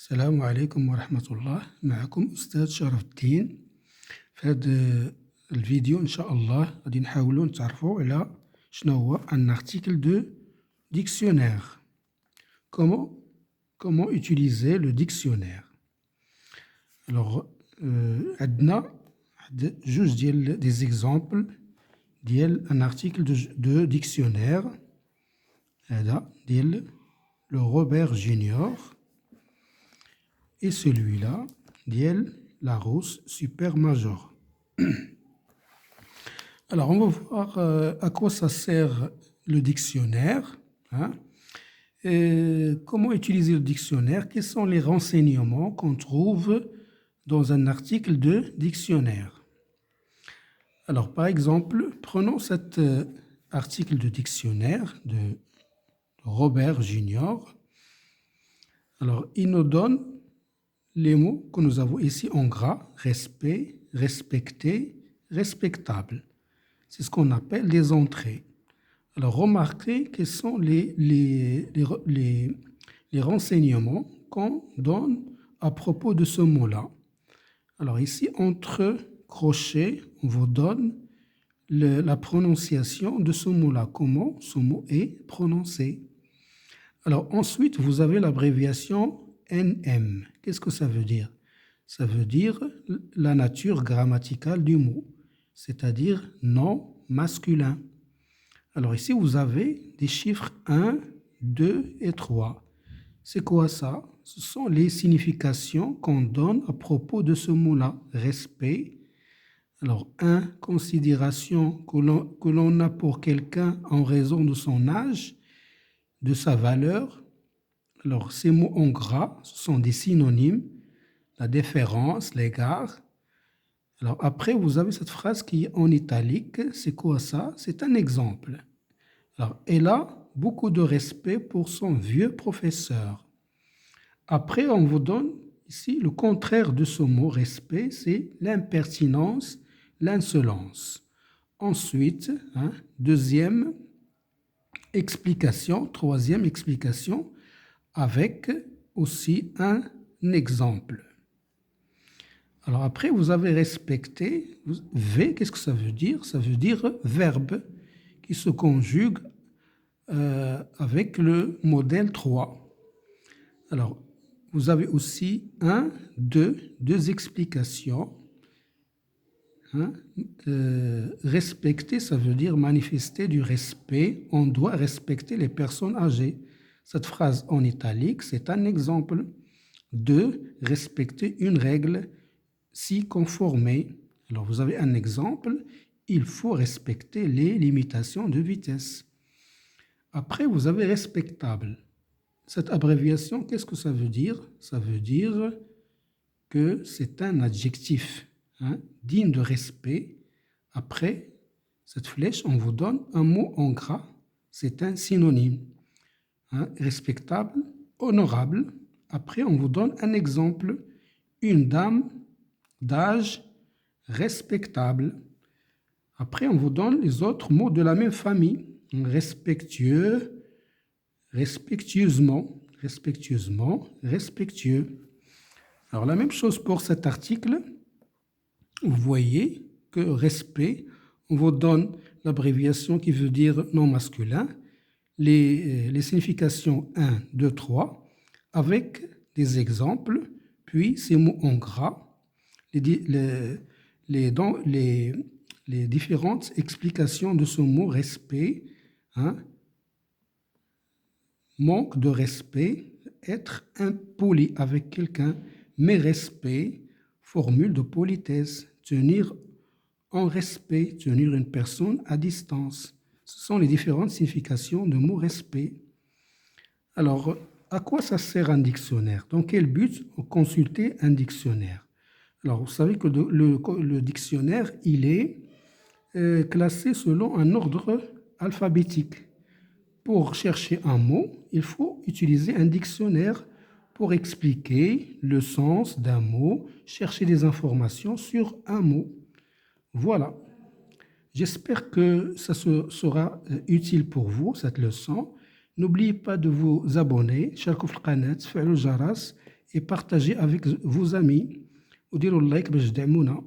السلام عليكم ورحمة الله. معكم أستاذ شرف الدين. في هذا الفيديو إن شاء الله غادي نحاولوا نتعرفوا على شنو هو un article de dictionnaire. Comment utiliser le dictionnaire. Alors عندنا جوج ديال des exemples ديال un article de dictionnaire. هذا ديال le Robert Junior. Et celui-là, d'Iel Larousse Super Major. Alors, on va voir à quoi ça sert le dictionnaire. Hein, et comment utiliser le dictionnaire. Quels sont les renseignements qu'on trouve dans un article de dictionnaire. Alors, par exemple, prenons cet article de dictionnaire de Robert Junior. Alors, il nous donne les mots que nous avons ici en gras: respect, respecter, respectable. C'est ce qu'on appelle les entrées. Alors, remarquez quels sont les renseignements qu'on donne à propos de ce mot-là. Alors, ici, entre crochets, on vous donne la prononciation de ce mot-là, comment ce mot est prononcé. Alors, ensuite, vous avez l'abréviation NM. Qu'est-ce que ça veut dire? Ça veut dire la nature grammaticale du mot, c'est-à-dire nom masculin. Alors ici, vous avez des chiffres 1, 2 et 3. C'est quoi ça? Ce sont les significations qu'on donne à propos de ce mot-là. Respect. Alors 1, considération que l'on a pour quelqu'un en raison de son âge, de sa valeur. Alors, ces mots en gras, ce sont des synonymes, la déférence, l'égard. Alors, après, vous avez cette phrase qui est en italique. C'est quoi ça? C'est un exemple. Alors, elle a beaucoup de respect pour son vieux professeur. Après, on vous donne ici le contraire de ce mot respect, c'est l'impertinence, l'insolence. Ensuite, deuxième explication, troisième explication, avec aussi un exemple. Alors après, vous avez respecté. V, qu'est-ce que ça veut dire? Ça veut dire verbe qui se conjugue avec le modèle 3. Alors, vous avez aussi deux explications. Respecter, ça veut dire manifester du respect. On doit respecter les personnes âgées. Cette phrase en italique, c'est un exemple. 2, respecter une règle, s'y conformer. Alors, vous avez un exemple. Il faut respecter les limitations de vitesse. Après, vous avez respectable. Cette abréviation, qu'est-ce que ça veut dire? Ça veut dire que c'est un adjectif digne de respect. Après cette flèche, on vous donne un mot en gras. C'est un synonyme. Respectable, honorable. Après, on vous donne un exemple. Une dame d'âge respectable. Après, on vous donne les autres mots de la même famille. Respectueux, respectueusement, respectueusement, respectueux. Alors, la même chose pour cet article. Vous voyez que respect, on vous donne l'abréviation qui veut dire non masculin. Les significations 1, 2, 3, avec des exemples, puis ces mots en gras, les différentes explications de ce mot respect, manque de respect, être impoli avec quelqu'un, mais respect, formule de politesse, tenir en respect, tenir une personne à distance. Ce sont les différentes significations de mot respect. Alors, à quoi ça sert un dictionnaire? Dans quel but consulter un dictionnaire? Alors, vous savez que le dictionnaire, il est classé selon un ordre alphabétique. Pour chercher un mot, il faut utiliser un dictionnaire pour expliquer le sens d'un mot, chercher des informations sur un mot. Voilà. J'espère que ça sera utile pour vous, cette leçon. N'oubliez pas de vous abonner, شاركوا في القناة, تفعلوا الجرس et partagez avec vos amis. وديروا اللايك باش تدعمونا.